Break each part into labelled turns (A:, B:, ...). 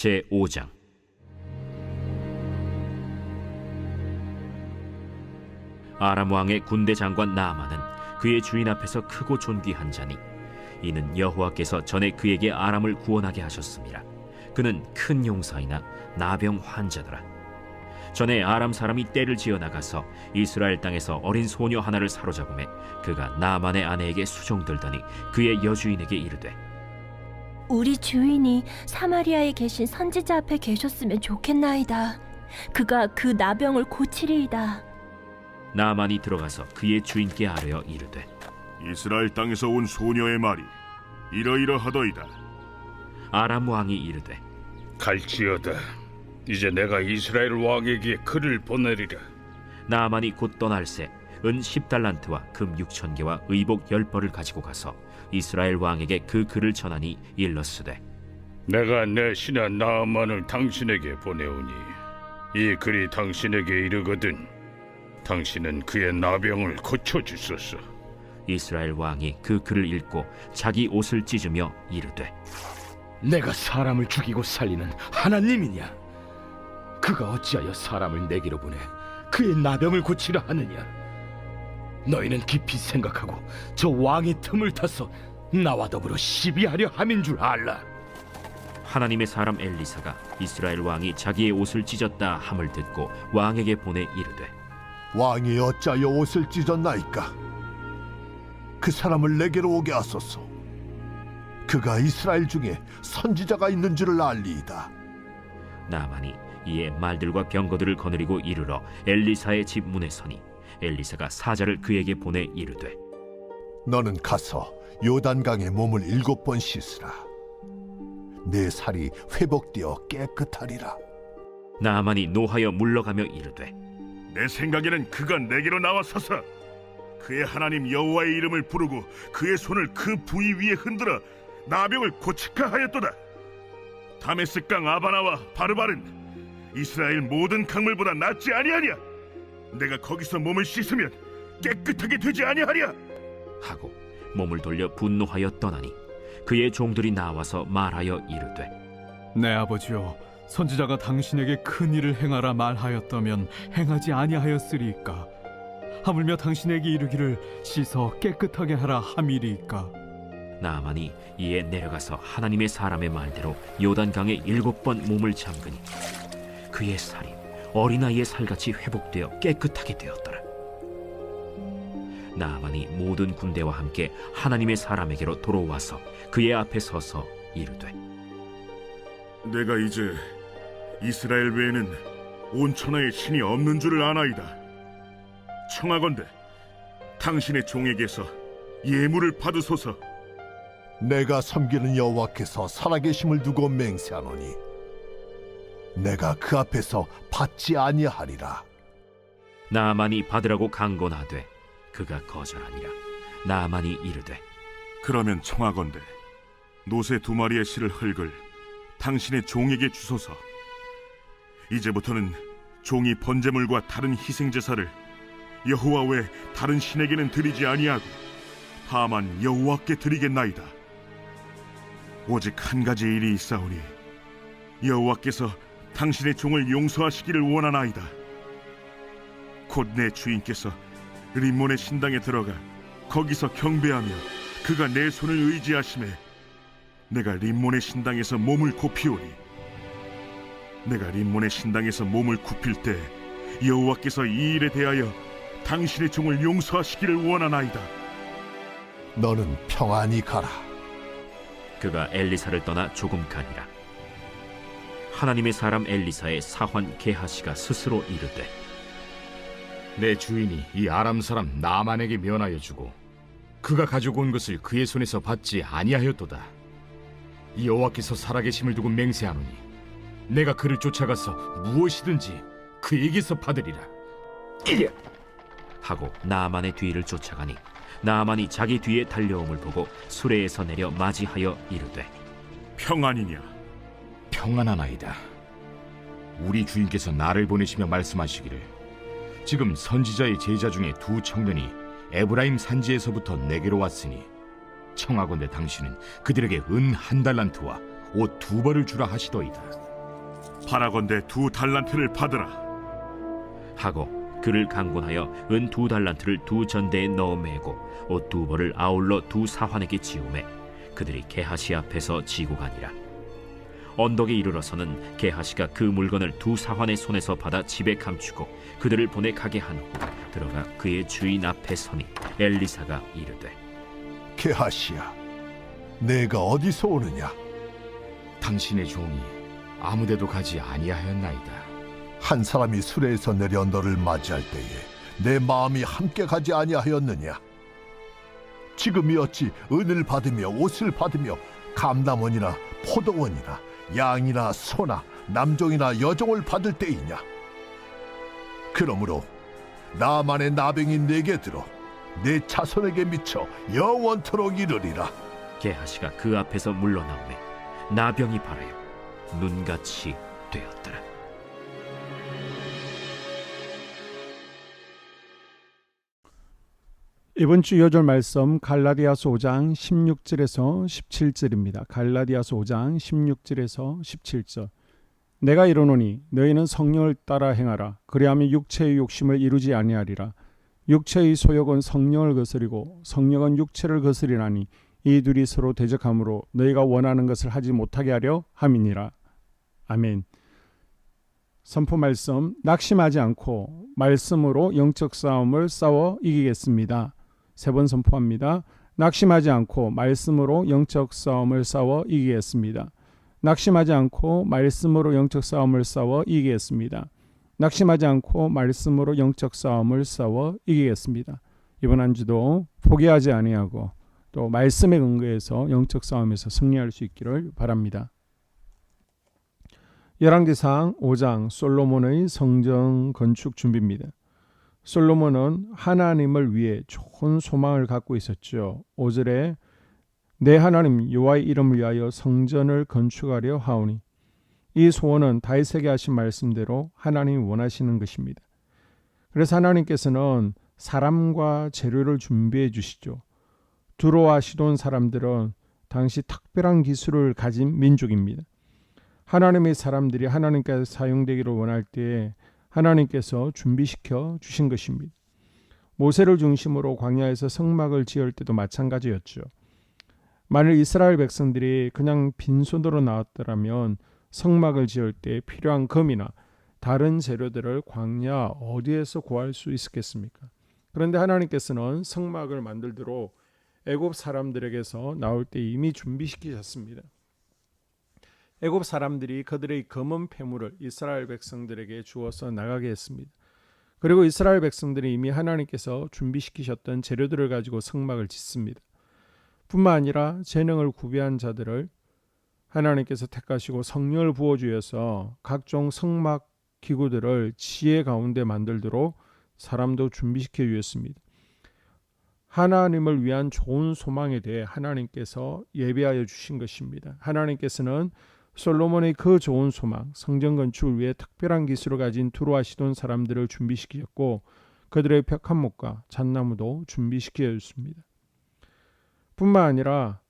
A: 제5장. 아람 왕의 군대 장관 나아만은 그의 주인 앞에서 크고 존귀한 자니 이는 여호와께서 전에 그에게 아람을 구원하게 하셨습니다. 그는 큰 용사이나 나병 환자더라. 전에 아람 사람이 떼를 지어 나가서 이스라엘 땅에서 어린 소녀 하나를 사로잡음에 그가 나아만의 아내에게 수종들더니 그의 여주인에게 이르되,
B: 우리 주인이 사마리아에 계신 선지자 앞에 계셨으면 좋겠나이다. 그가 그 나병을 고치리이다.
A: 나아만이 들어가서 그의 주인께 아뢰어 이르되,
C: 이스라엘 땅에서 온 소녀의 말이 이러이러하더이다.
A: 아람 왕이 이르되,
D: 갈지어다. 이제 내가 이스라엘 왕에게 글을 보내리라.
A: 나아만이 곧 떠날새 은 10달란트와 금 6,000개와 의복 10벌을 가지고 가서 이스라엘 왕에게 그 글을 전하니 일렀으되,
D: 내가 내 신하 나아만을 당신에게 보내오니 이 글이 당신에게 이르거든 당신은 그의 나병을 고쳐주소서.
A: 이스라엘 왕이 그 글을 읽고 자기 옷을 찢으며 이르되,
E: 내가 사람을 죽이고 살리는 하나님이냐? 그가 어찌하여 사람을 내게로 보내 그의 나병을 고치라 하느냐? 너희는 깊이 생각하고 저 왕의 틈을 타서 나와 더불어 시비하려 함인 줄 알라.
A: 하나님의 사람 엘리사가 이스라엘 왕이 자기의 옷을 찢었다 함을 듣고 왕에게 보내 이르되,
F: 왕이 어찌하여 옷을 찢었나이까? 그 사람을 내게로 오게 하소서. 그가 이스라엘 중에 선지자가 있는 줄을 알리이다.
A: 나아만이 이에 말들과 병거들을 거느리고 이르러 엘리사의 집 문에 서니 엘리사가 사자를 그에게 보내 이르되,
F: 너는 가서 요단강에 몸을 7번 씻으라. 내 살이 회복되어 깨끗하리라.
A: 나아만이 노하여 물러가며 이르되,
C: 내 생각에는 그가 내게로 나와서서 그의 하나님 여호와의 이름을 부르고 그의 손을 그 부위 위에 흔들어 나병을 고칠까 하였도다. 다메스강 아바나와 바르바른 이스라엘 모든 강물보다 낫지 아니하냐? 내가 거기서 몸을 씻으면 깨끗하게 되지 아니하랴?
A: 하고 몸을 돌려 분노하여 떠나니 그의 종들이 나와서 말하여 이르되,
G: 내 아버지여, 선지자가 당신에게 큰 일을 행하라 말하였다면 행하지 아니하였으리이까? 하물며 당신에게 이르기를 씻어 깨끗하게 하라 함이리이까?
A: 나아만이 이에 내려가서 하나님의 사람의 말대로 요단강에 7번 몸을 잠그니 그의 살이 어린아이의 살같이 회복되어 깨끗하게 되었더라. 나아만이 모든 군대와 함께 하나님의 사람에게로 돌아와서 그의 앞에 서서 이르되,
C: 내가 이제 이스라엘 외에는 온 천하에 신이 없는 줄을 아나이다. 청하건대 당신의 종에게서 예물을 받으소서.
F: 내가 섬기는 여호와께서 살아계심을 두고 맹세하노니 내가 그 앞에서 받지 아니하리라.
A: 나아만이 받으라고 강권하되 그가 거절하니라. 나아만이 이르되,
C: 그러면 청하건대 노새 2마리의 실을 흙을 당신의 종에게 주소서. 이제부터는 종이 번제물과 다른 희생제사를 여호와 외 다른 신에게는 드리지 아니하고 다만 여호와께 드리겠나이다. 오직 한 가지 일이 있사오니 여호와께서 당신의 종을 용서하시기를 원하나이다. 곧 내 주인께서 림몬의 신당에 들어가 거기서 경배하며 그가 내 손을 의지하심에 내가 림몬의 신당에서 몸을 굽히오니 내가 림몬의 신당에서 몸을 굽힐 때 여호와께서 이 일에 대하여 당신의 종을 용서하시기를 원하나이다.
F: 너는 평안히 가라.
A: 그가 엘리사를 떠나 조금 가니라. 하나님의 사람 엘리사의 사환 게하시가 스스로 이르되,
E: 내 주인이 이 아람 사람 나아만에게 면하여 주고 그가 가지고 온 것을 그의 손에서 받지 아니하였도다. 이 여호와께서 살아계심을 두고 맹세하노니 내가 그를 쫓아가서 무엇이든지 그에게서 받으리라.
A: 하고 나아만의 뒤를 쫓아가니 나아만이 자기 뒤에 달려옴을 보고 수레에서 내려 맞이하여 이르되,
C: 평안이냐?
E: 평안하나이다. 우리 주인께서 나를 보내시며 말씀하시기를 지금 선지자의 제자 중에 2 청년이 에브라임 산지에서부터 내게로 왔으니 청하건대 당신은 그들에게 은 1달란트와 옷 2벌을 주라 하시더이다.
C: 바라건대 2달란트를 받으라.
A: 하고 그를 강권하여 은 2달란트를 2전대에 넣어 매고 옷 2벌을 아울러 2사환에게 지우매 그들이 게하시 앞에서 지고 가니라. 언덕에 이르러서는 게하시가 그 물건을 2사환의 손에서 받아 집에 감추고 그들을 보내 가게 한 후 들어가 그의 주인 앞에 서니 엘리사가 이르되
F: 게하시야, 내가 어디서 오느냐?
E: 당신의 종이 아무데도 가지 아니하였나이다.
F: 한 사람이 수레에서 내려 너를 맞이할 때에 내 마음이 함께 가지 아니하였느냐? 지금이 어찌 은을 받으며 옷을 받으며 감남원이나 포도원이나 양이나 소나 남종이나 여종을 받을 때이냐? 그러므로 나만의 나병이 내게 들어 내 자손에게 미쳐 영원토록 이르리라.
A: 게하시가 그 앞에서 물러나오매 나병이 발하여 눈같이 되었더라.
H: 이번 주 요절 말씀 갈라디아서 5장 16절에서 17절입니다. 갈라디아서 5장 16절에서 17절. 내가 이르노니 너희는 성령을 따라 행하라. 그리하면 육체의 욕심을 이루지 아니하리라. 육체의 소욕은 성령을 거스리고 성령은 육체를 거스리나니 이 둘이 서로 대적하므로 너희가 원하는 것을 하지 못하게 하려 함이니라. 아멘. 선포 말씀. 낙심하지 않고 말씀으로 영적 싸움을 싸워 이기겠습니다. 세 번 선포합니다. 낙심하지 않고 말씀으로 영적 싸움을 싸워 이기겠습니다. 낙심하지 않고 말씀으로 영적 싸움을 싸워 이기겠습니다. 낙심하지 않고 말씀으로 영적 싸움을 싸워 이기겠습니다. 이번 한 주도 포기하지 아니하고 또 말씀에 근거해서 영적 싸움에서 승리할 수 있기를 바랍니다. 열왕기상 5장 솔로몬의 성전 건축 준비입니다. 솔로몬은 하나님을 위해 좋은 소망을 갖고 있었죠. 5절에 내 하나님 여호와의 이름을 위하여 성전을 건축하려 하오니 이 소원은 다윗에게 하신 말씀대로 하나님이 원하시는 것입니다. 그래서 하나님께서는 사람과 재료를 준비해 주시죠. 두로와 시돈 사람들은 당시 특별한 기술을 가진 민족입니다. 하나님의 사람들이 하나님께서 사용되기를 원할 때에 하나님께서 준비시켜 주신 것입니다. 모세를 중심으로 광야에서 성막을 지을 때도 마찬가지였죠. 만일 이스라엘 백성들이 그냥 빈손으로 나왔더라면 성막을 지을 때 필요한 금이나 다른 재료들을 광야 어디에서 구할 수 있었겠습니까? 그런데 하나님께서는 성막을 만들도록 애굽 사람들에게서 나올 때 이미 준비시키셨습니다. 애굽 사람들이 그들의 검은 폐물을 이스라엘 백성들에게 주어서 나가게 했습니다. 그리고 이스라엘 백성들이 이미 하나님께서 준비시키셨던 재료들을 가지고 성막을 짓습니다. 뿐만 아니라 재능을 구비한 자들을 하나님께서 택하시고 성령을 부어주셔서 각종 성막 기구들을 지혜 가운데 만들도록 사람도 준비시켜 주셨습니다. 하나님을 위한 좋은 소망에 대해 하나님께서 예비하여 주신 것입니다. 하나님께서는 솔로몬의 그 좋은 소망, 성전 건축을 위해 특별한 기술을 가진 두로와 시돈 사람들을 준비시키셨고 그들의 벽한목과 잣나무도 준비시켜 줬습니다. 뿐만 아니라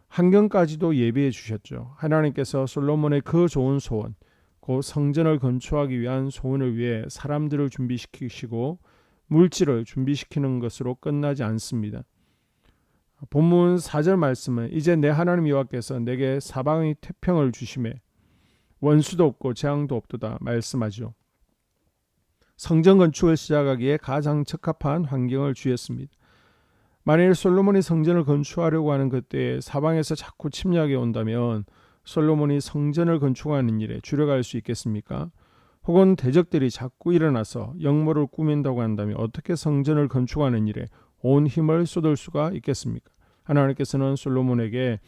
H: 환경까지도 예비해 주셨죠. 하나님께서 솔로몬의 그 좋은 소원, 그 성전을 건축하기 위한 소원을 위해 사람들을 준비시키시고 물질을 준비시키는 것으로 끝나지 않습니다. 본문 4절 말씀은 이제 내 하나님 여호와께서 내게 사방의 태평을 주심에 원수도 없고 재앙도 없도다 말씀하죠. 성전 건축을 시작하기에 가장 적합한 환경을 주셨습니다. 만일 솔로몬이 성전을 건축하려고 하는 그때에 사방에서 자꾸 침략이 온다면 솔로몬이 성전을 건축하는 일에 주력할 수 있겠습니까? 혹은 대적들이 자꾸 일어나서 역모를 꾸민다고 한다면 어떻게 성전을 건축하는 일에 온 힘을 쏟을 수가 있겠습니까? 하나님께서는 솔로몬에게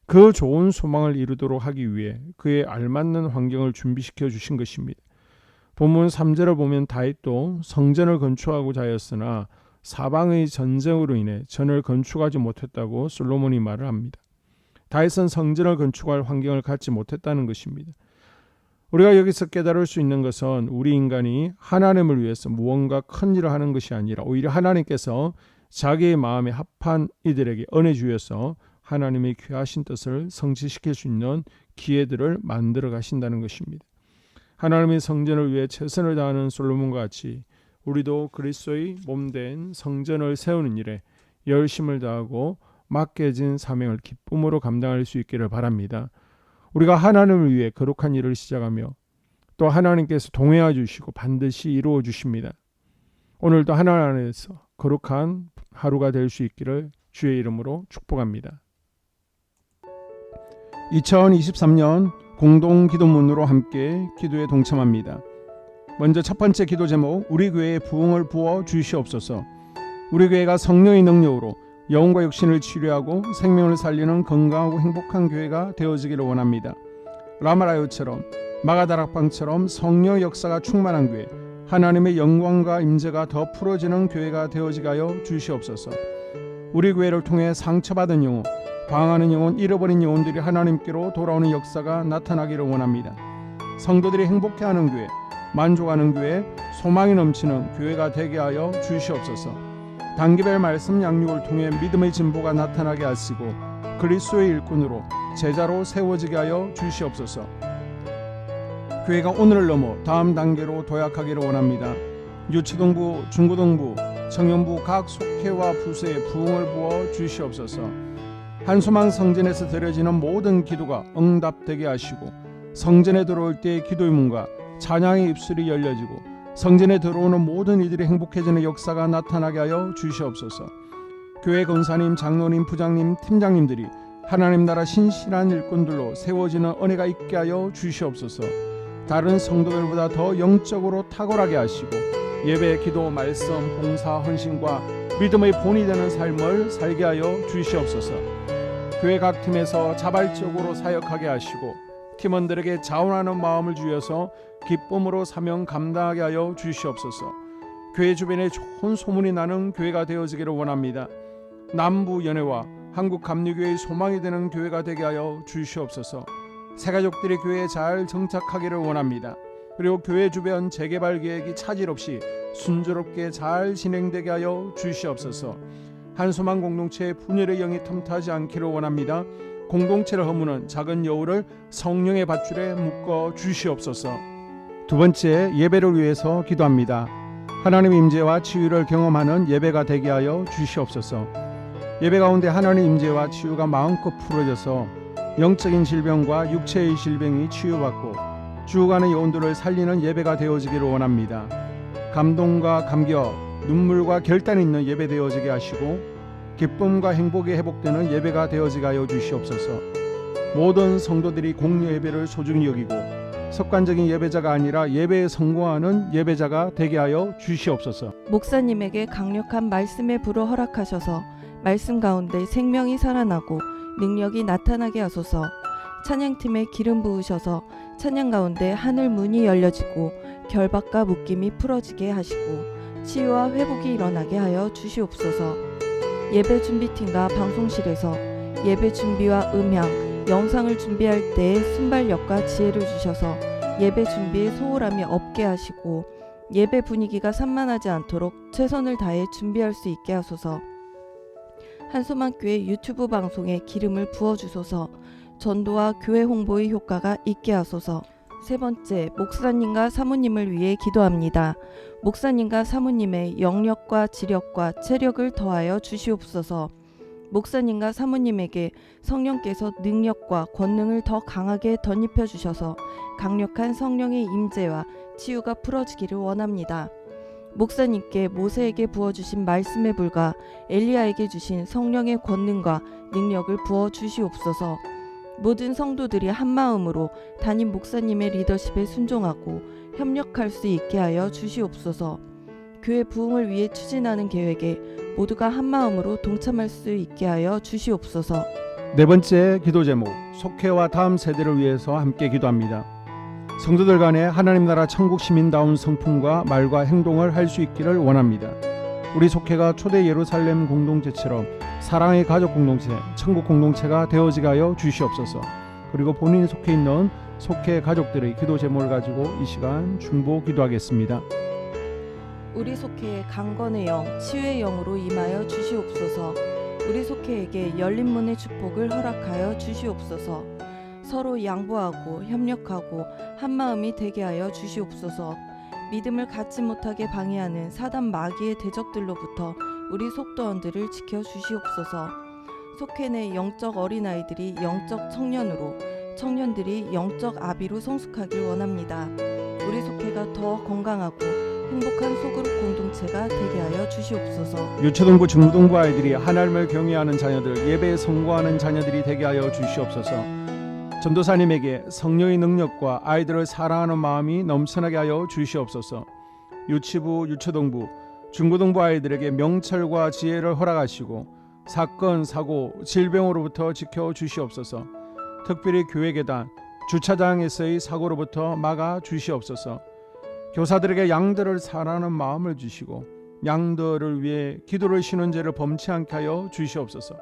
H: 그 좋은 소망을 이루도록 하기 위해 그에 알맞는 환경을 준비시켜 주신 것입니다. 본문 3절을 보면 다윗도 성전을 건축하고자 하였으나 사방의 전쟁으로 인해 전을 건축하지 못했다고 솔로몬이 말을 합니다. 다윗은 성전을 건축할 환경을 갖지 못했다는 것입니다. 우리가 여기서 깨달을 수 있는 것은 우리 인간이 하나님을 위해서 무언가 큰 일을 하는 것이 아니라 오히려 하나님께서 자기의 마음에 합한 이들에게 은혜 주셔서 하나님의 귀하신 뜻을 성취시킬 수 있는 기회들을 만들어 가신다는 것입니다. 하나님의 성전을 위해 최선을 다하는 솔로몬과 같이 우리도 그리스도의 몸된 성전을 세우는 일에 열심을 다하고 맡겨진 사명을 기쁨으로 감당할 수 있기를 바랍니다. 우리가 하나님을 위해 거룩한 일을 시작하며 또 하나님께서 동행해 주시고 반드시 이루어 주십니다. 오늘도 하나님 안에서 거룩한 하루가 될 수 있기를 주의 이름으로 축복합니다. 2023년 공동 기도문으로 함께 기도에 동참합니다. 먼저 첫 번째 기도 제목, 우리 교회에 부흥을 부어 주시옵소서. 우리 교회가 성령의 능력으로 영혼과 육신을 치료하고 생명을 살리는 건강하고 행복한 교회가 되어지기를 원합니다. 라마라요처럼 마가다락방처럼 성령 역사가 충만한 교회, 하나님의 영광과 임재가 더 풀어지는 교회가 되어지게 하여 주시옵소서. 우리 교회를 통해 상처받은 영혼, 방황하는 영혼, 잃어버린 영혼들이 하나님께로 돌아오는 역사가 나타나기를 원합니다. 성도들이 행복해하는 교회, 만족하는 교회, 소망이 넘치는 교회가 되게 하여 주시옵소서. 단기별 말씀 양육을 통해 믿음의 진보가 나타나게 하시고 그리스도의 일꾼으로 제자로 세워지게 하여 주시옵소서. 교회가 오늘을 넘어 다음 단계로 도약하기를 원합니다. 유치동부, 중고등부, 청년부 각 속회와 부서에 부흥을 부어 주시옵소서. 한소망 성전에서 드려지는 모든 기도가 응답되게 하시고 성전에 들어올 때의 기도의 문과 찬양의 입술이 열려지고 성전에 들어오는 모든 이들이 행복해지는 역사가 나타나게 하여 주시옵소서. 교회 권사님, 장로님, 부장님, 팀장님들이 하나님 나라 신실한 일꾼들로 세워지는 은혜가 있게 하여 주시옵소서. 다른 성도들보다 더 영적으로 탁월하게 하시고 예배, 기도, 말씀, 봉사, 헌신과 믿음의 본이 되는 삶을 살게 하여 주시옵소서. 교회 각 팀에서 자발적으로 사역하게 하시고 팀원들에게 자원하는 마음을 주셔서 기쁨으로 사명 감당하게 하여 주시옵소서. 교회 주변에 좋은 소문이 나는 교회가 되어지기를 원합니다. 남부 연회와 한국 감리교회의 소망이 되는 교회가 되게 하여 주시옵소서. 새가족들이 교회에 잘 정착하기를 원합니다. 그리고 교회 주변 재개발 계획이 차질 없이 순조롭게 잘 진행되게 하여 주시옵소서. 한소망 공동체의 분열의 영이 틈타지 않기를 원합니다. 공동체를 허무는 작은 여우를 성령의 밧줄에 묶어 주시옵소서. 두 번째, 예배를 위해서 기도합니다. 하나님 임재와 치유를 경험하는 예배가 되게 하여 주시옵소서. 예배 가운데 하나님 임재와 치유가 마음껏 풀어져서 영적인 질병과 육체의 질병이 치유받고 죽어가는 영혼들을 살리는 예배가 되어지기를 원합니다. 감동과 감격, 눈물과 결단이 있는 예배 되어지게 하시고 기쁨과 행복이 회복되는 예배가 되어지게 하여 주시옵소서. 모든 성도들이 공유 예배를 소중히 여기고 습관적인 예배자가 아니라 예배에 성공하는 예배자가 되게 하여 주시옵소서.
I: 목사님에게 강력한 말씀의 불을 허락하셔서 말씀 가운데 생명이 살아나고 능력이 나타나게 하소서. 찬양팀에 기름 부으셔서 찬양 가운데 하늘 문이 열려지고 결박과 묶임이 풀어지게 하시고 치유와 회복이 일어나게 하여 주시옵소서. 예배 준비팀과 방송실에서 예배 준비와 음향, 영상을 준비할 때에 순발력과 지혜를 주셔서 예배 준비에 소홀함이 없게 하시고 예배 분위기가 산만하지 않도록 최선을 다해 준비할 수 있게 하소서. 한소망교회 유튜브 방송에 기름을 부어주소서. 전도와 교회 홍보의 효과가 있게 하소서. 세 번째, 목사님과 사모님을 위해 기도합니다. 목사님과 사모님의 영력과 지력과 체력을 더하여 주시옵소서. 목사님과 사모님에게 성령께서 능력과 권능을 더 강하게 덧입혀 주셔서 강력한 성령의 임재와 치유가 풀어지기를 원합니다. 목사님께 모세에게 부어주신 말씀의 불과 엘리야에게 주신 성령의 권능과 능력을 부어 주시옵소서. 모든 성도들이 한마음으로 담임 목사님의 리더십에 순종하고 협력할 수 있게 하여 주시옵소서. 교회 부흥을 위해 추진하는 계획에 모두가 한마음으로 동참할 수 있게 하여 주시옵소서.
H: 네 번째 기도 제목, 속회와 다음 세대를 위해서 함께 기도합니다. 성도들 간에 하나님 나라 천국 시민다운 성품과 말과 행동을 할 수 있기를 원합니다. 우리 속회가 초대 예루살렘 공동체처럼 사랑의 가족 공동체, 천국 공동체가 되어지게 하여 주시옵소서. 그리고 본인이 속해 있는 속회 가족들의 기도 제목을 가지고 이 시간 중보 기도하겠습니다.
I: 우리 속회에 강건의 영, 치유의 영으로 임하여 주시옵소서. 우리 속회에게 열린 문의 축복을 허락하여 주시옵소서. 서로 양보하고 협력하고 한마음이 되게 하여 주시옵소서. 믿음을 갖지 못하게 방해하는 사단 마귀의 대적들로부터 우리 속도원들을 지켜 주시옵소서. 속회 내 영적 어린아이들이 영적 청년으로, 청년들이 영적 아비로 성숙하길 원합니다. 우리 속회가 더 건강하고 행복한 소그룹 공동체가 되게 하여 주시옵소서.
H: 유초등부 중고등부 아이들이 하나님을 경외하는 자녀들, 예배에 성공하는 자녀들이 되게 하여 주시옵소서. 전도사님에게 성령의 능력과 아이들을 사랑하는 마음이 넘쳐나게 하여 주시옵소서. 유치부, 유초등부, 중고등부 아이들에게 명철과 지혜를 허락하시고 사건, 사고, 질병으로부터 지켜 주시옵소서. 특별히 교회계단, 주차장에서의 사고로부터 막아 주시옵소서. 교사들에게 양들을 사랑하는 마음을 주시고 양들을 위해 기도를 쉬는 죄를 범치 않게 하여 주시옵소서.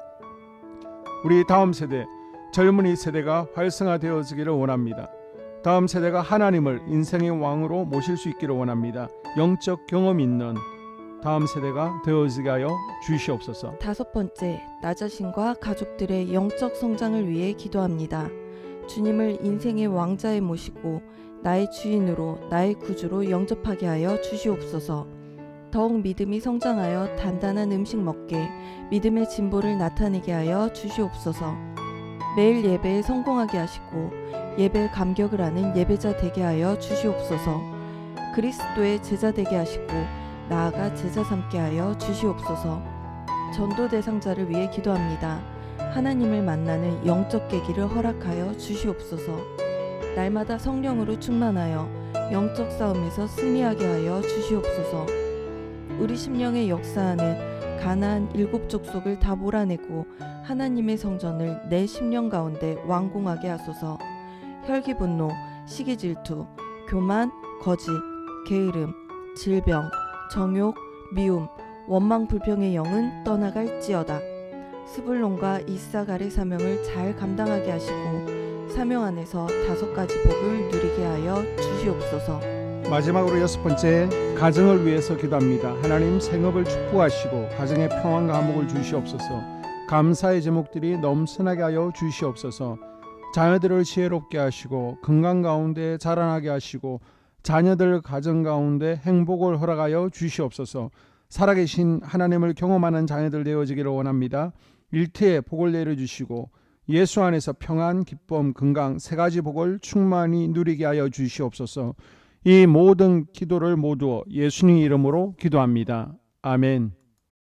H: 우리 다음 세대, 젊은이 세대가 활성화되어지기를 원합니다. 다음 세대가 하나님을 인생의 왕으로 모실 수 있기를 원합니다. 영적 경험 있는 다음 세대가 되어지게 하여 주시옵소서.
I: 5번째, 나 자신과 가족들의 영적 성장을 위해 기도합니다. 주님을 인생의 왕자에 모시고 나의 주인으로, 나의 구주로 영접하게 하여 주시옵소서. 더욱 믿음이 성장하여 단단한 음식 먹게, 믿음의 진보를 나타내게 하여 주시옵소서. 매일 예배에 성공하게 하시고 예배에 감격을 하는 예배자 되게 하여 주시옵소서. 그리스도의 제자 되게 하시고 나아가 제자 삼게 하여 주시옵소서. 전도 대상자를 위해 기도합니다. 하나님을 만나는 영적 계기를 허락하여 주시옵소서. 날마다 성령으로 충만하여 영적 싸움에서 승리하게 하여 주시옵소서. 우리 심령에 역사하는 가나안 7 족속을 다 몰아내고 하나님의 성전을 내 심령 가운데 완공하게 하소서. 혈기 분노, 시기 질투, 교만, 거짓, 게으름, 질병, 정욕, 미움, 원망 불평의 영은 떠나갈지어다. 스불론과 이사갈의 사명을 잘 감당하게 하시고 사명 안에서 5가지 복을 누리게 하여 주시옵소서.
H: 마지막으로 6번째, 가정을 위해서 기도합니다. 하나님 생업을 축복하시고 가정에 평안과 화목을 주시옵소서. 감사의 제목들이 넘쳐나게 하여 주시옵소서. 자녀들을 지혜롭게 하시고 건강 가운데 자라나게 하시고 자녀들 가정 가운데 행복을 허락하여 주시옵소서. 살아계신 하나님을 경험하는 자녀들 되어지기를 원합니다. 일터에 복을 내려주시고 예수 안에서 평안, 기쁨, 건강 3가지 복을 충만히 누리게 하여 주시옵소서. 이 모든 기도를 모두 예수님 이름으로 기도합니다. 아멘.